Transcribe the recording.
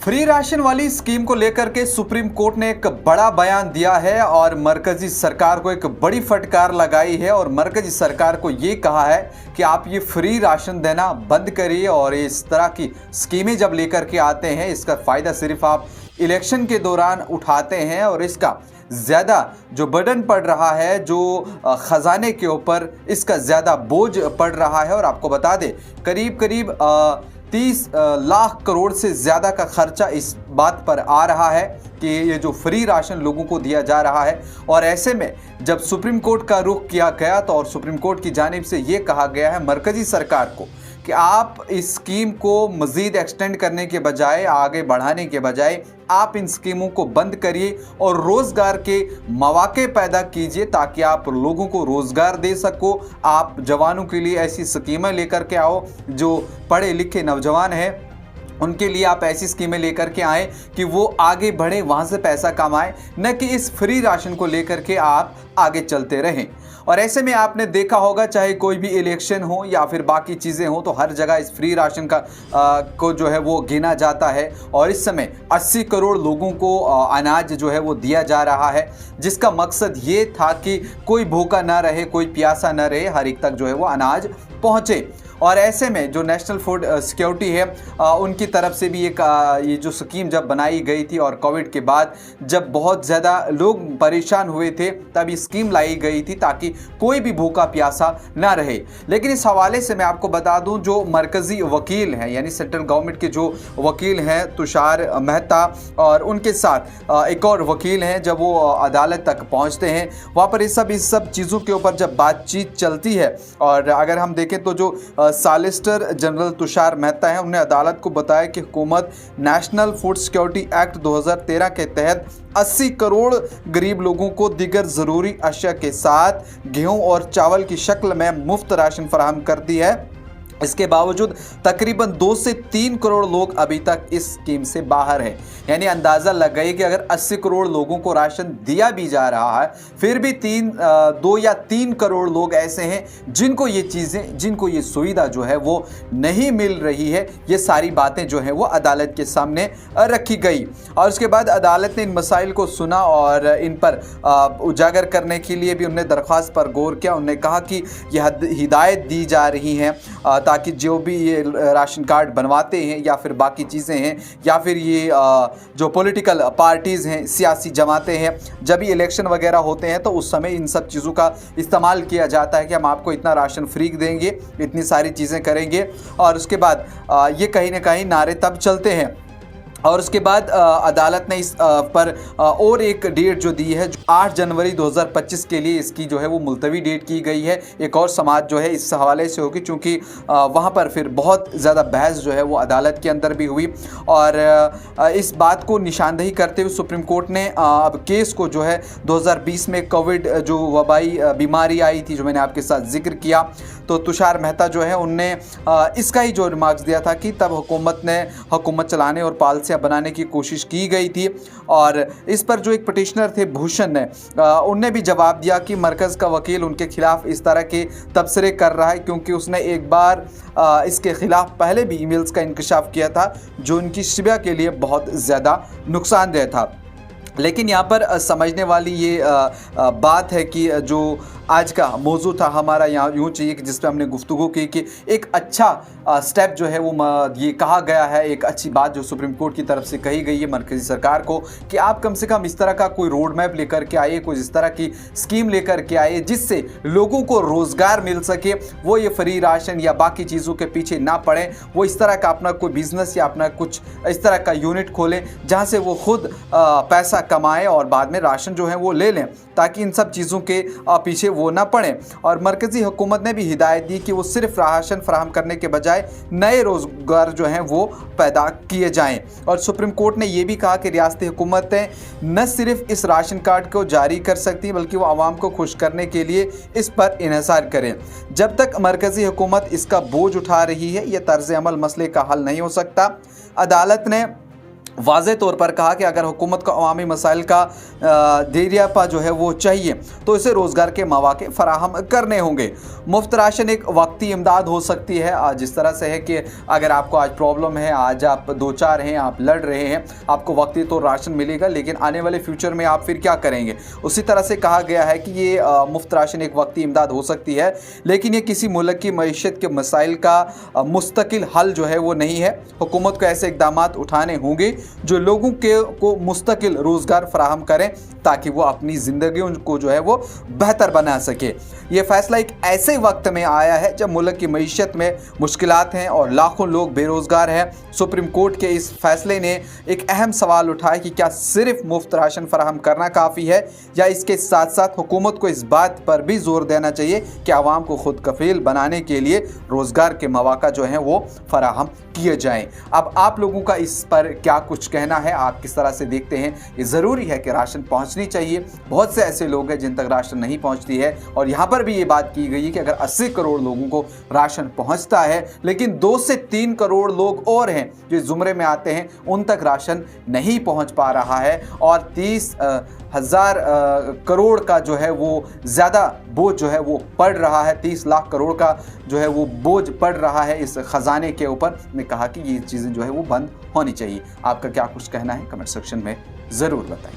Free ration वाली scheme को लेकर के सुप्रीम कोर्ट ने एक बड़ा बयान दिया है और मरकजी सरकार को एक बड़ी फटकार लगाई है और मरकजी सरकार को ये कहा है कि आप ये फ्री राशन देना बंद करिए और इस तरह की स्कीमें जब लेकर के आते हैं इसका फ़ायदा सिर्फ आप इलेक्शन के दौरान उठाते हैं और इसका ज़्यादा जो बर्डन पड़ रहा है, जो ख़जाने के ऊपर इसका ज़्यादा बोझ पड़ रहा है। और आपको बता दें करीब करीब 30 लाख करोड़ से ज़्यादा का खर्चा इस बात पर आ रहा है कि ये जो फ्री राशन लोगों को दिया जा रहा है। और ऐसे में जब सुप्रीम कोर्ट का रुख किया गया तो और सुप्रीम कोर्ट की जानिब से ये कहा गया है मरकजी सरकार को कि आप इस स्कीम को मज़ीद एक्सटेंड करने के बजाय, आगे बढ़ाने के बजाय आप इन स्कीमों को बंद करिए और रोज़गार के मौके पैदा कीजिए ताकि आप लोगों को रोज़गार दे सको। आप जवानों के लिए ऐसी स्कीमें लेकर के आओ, जो पढ़े लिखे नौजवान हैं उनके लिए आप ऐसी स्कीमें लेकर के आएँ कि वो आगे बढ़े, वहाँ से पैसा कमाएं, न कि इस फ्री राशन को लेकर के आप आगे चलते रहें। और ऐसे में आपने देखा होगा चाहे कोई भी इलेक्शन हो या फिर बाकी चीज़ें हो तो हर जगह इस फ्री राशन का को जो है वो गिना जाता है। और इस समय 80 करोड़ लोगों को अनाज जो है वो दिया जा रहा है, जिसका मकसद ये था कि कोई भूखा ना रहे, कोई प्यासा ना रहे, हर एक तक जो है वो अनाज पहुँचे। और ऐसे में जो नेशनल फूड सिक्योरिटी है उनकी तरफ से भी एक ये जो स्कीम जब बनाई गई थी और कोविड के बाद जब बहुत ज़्यादा लोग परेशान हुए थे तब ये स्कीम लाई गई थी ताकि कोई भी भूखा प्यासा ना रहे। लेकिन इस हवाले से मैं आपको बता दूं जो मरकज़ी वकील हैं यानी सेंट्रल गवर्नमेंट के जो वकील हैं तुषार मेहता और उनके साथ एक और वकील हैं, जब वो अदालत तक पहुँचते हैं वहाँ पर इस सब चीज़ों के ऊपर जब बातचीत चलती है और अगर हम देखें तो जो सॉलिसिटर जनरल तुषार मेहता हैं उन्होंने अदालत को बताया कि हुकूमत नेशनल फूड सिक्योरिटी एक्ट 2013 के तहत 80 करोड़ गरीब लोगों को दीगर ज़रूरी अशिया के साथ गेहूं और चावल की शक्ल में मुफ्त राशन फराहम करती है। इसके बावजूद तकरीबन 2 से 3 करोड़ लोग अभी तक इस स्कीम से बाहर हैं। यानी अंदाज़ा लगाइए कि अगर 80 करोड़ लोगों को राशन दिया भी जा रहा है फिर भी 2 या 3 करोड़ लोग ऐसे हैं जिनको ये चीज़ें, जिनको ये सुविधा जो है वो नहीं मिल रही है। ये सारी बातें जो हैं वो अदालत के सामने रखी गई और उसके बाद अदालत ने इन मसाइल को सुना और इन पर उजागर करने के लिए भी उन्होंने दरख्वास्त पर गौर किया। उन्होंने कहा कि यह हिदायत दी जा रही हैं ताकि जो भी ये राशन कार्ड बनवाते हैं या फिर बाकी चीज़ें हैं या फिर ये जो पॉलिटिकल पार्टीज़ हैं, सियासी जमातें हैं, जब भी इलेक्शन वगैरह होते हैं तो उस समय इन सब चीज़ों का इस्तेमाल किया जाता है कि हम आपको इतना राशन फ्री देंगे, इतनी सारी चीज़ें करेंगे। और उसके बाद ये कहीं ना कहीं नारे तब चलते हैं और उसके बाद अदालत ने इस पर और एक डेट जो दी है 8 जनवरी 2025 के लिए इसकी जो है वो मुलतवी डेट की गई है। एक और समाअत जो है इस हवाले से होगी क्योंकि वहाँ पर फिर बहुत ज़्यादा बहस जो है वो अदालत के अंदर भी हुई और इस बात को निशानदही करते हुए सुप्रीम कोर्ट ने अब केस को जो है 2020 में कोविड जो वबाई बीमारी आई थी जो मैंने आपके साथ जिक्र किया, तो तुषार मेहता जो है उनने इसका ही जो रिमार्क्स दिया था कि तब हुकूमत चलाने और पॉलिसियाँ बनाने की कोशिश की गई थी। और इस पर जो एक पिटिशनर थे भूषण ने उनने भी जवाब दिया कि मरकज़ का वकील उनके खिलाफ इस तरह के तबसरे कर रहा है क्योंकि उसने एक बार इसके खिलाफ पहले भी ईमेल्स का इंकशाफ किया था जो उनकी शिबा के लिए बहुत ज़्यादा नुकसानदेह था। लेकिन यहाँ पर समझने वाली ये बात है कि जो आज का मौजू था हमारा यहाँ यूँ चाहिए कि जिस पर हमने गुफ्तगू की कि एक अच्छा स्टेप जो है वो ये कहा गया है, एक अच्छी बात जो सुप्रीम कोर्ट की तरफ से कही गई है मरकज़ी सरकार को कि आप कम से कम इस तरह का कोई रोड मैप लेकर के आइए, कोई इस तरह की स्कीम लेकर के आइए जिससे लोगों को रोज़गार मिल सके, वो ये फ्री राशन या बाकी चीज़ों के पीछे ना पड़ें, वो इस तरह का अपना कोई बिज़नेस या अपना कुछ इस तरह का यूनिट खोलें जहाँ से वो खुद पैसा कमाएं और बाद में राशन जो है वो ले लें ताकि इन सब चीज़ों के पीछे वो ना पड़े। और मरकज़ी हुकूमत ने भी हिदायत दी कि वो सिर्फ राशन फराहम करने के बजाय नए रोज़गार जो हैं वो पैदा किए जाएं। और सुप्रीम कोर्ट ने ये भी कहा कि रियासती हुकूमतें न सिर्फ इस राशन कार्ड को जारी कर सकती हैं बल्कि वो आवाम को खुश करने के लिए इस पर इन्हिसार करें। जब तक मरकज़ी हुकूमत इसका बोझ उठा रही है यह तर्ज़ अमल मसले का हल नहीं हो सकता। अदालत ने वाज़े तौर पर कहा कि अगर हुकूमत को अवामी मसाइल का देरियापा जो है वो चाहिए तो इसे रोज़गार के मौके फ़राहम करने होंगे। मुफ्त राशन एक वक्ती इमदाद हो सकती है, जिस तरह से है कि अगर आपको आज प्रॉब्लम है, आज आप दो चार हैं, आप लड़ रहे हैं, आपको वक्ती तो राशन मिलेगा, लेकिन आने वाले फ्यूचर में आप फिर क्या करेंगे। उसी तरह से कहा गया है कि ये मुफ्त राशन एक वक्ती इमदाद हो सकती है, लेकिन ये किसी मुल्क की मईशत के मसाइल का मुस्तकिल हल जो है वो नहीं है। हुकूमत को ऐसे इक़दाम उठाने होंगे जो लोगों को मुस्तकिल रोज़गार फराहम करें ताकि वो अपनी ज़िंदगी को जो है वो बेहतर बना सके। ये फ़ैसला एक ऐसे वक्त में आया है जब मुल्क की मईशत में मुश्किलात हैं और लाखों लोग बेरोज़गार हैं। सुप्रीम कोर्ट के इस फैसले ने एक अहम सवाल उठाया कि क्या सिर्फ मुफ्त राशन फराहम करना काफ़ी है या इसके साथ साथ हुकूमत को इस बात पर भी जोर देना चाहिए कि आवाम को खुद कफील बनाने के लिए रोज़गार के मौके जो हैं वो फराहम किए जाएं। अब आप लोगों का इस पर क्या कुछ कहना है, आप किस तरह से देखते हैं? ये ज़रूरी है कि राशन पहुंचनी चाहिए। बहुत से ऐसे लोग हैं जिन तक राशन नहीं पहुंचती है और यहाँ पर भी ये बात की गई है कि अगर 80 करोड़ लोगों को राशन पहुंचता है, लेकिन 2 से 3 करोड़ लोग और हैं जो इस ज़ुमरे में आते हैं, उन तक राशन नहीं पहुँच पा रहा है और 30,000 करोड़ का जो है वो ज़्यादा बोझ जो है वो पड़ रहा है, 30 लाख करोड़ का जो है वो बोझ पड़ रहा है इस ख़जाने के ऊपर। ने कहा कि ये चीज़ें जो है वो बंद होनी चाहिए। आपका क्या कुछ कहना है, कमेंट सेक्शन में ज़रूर बताएं।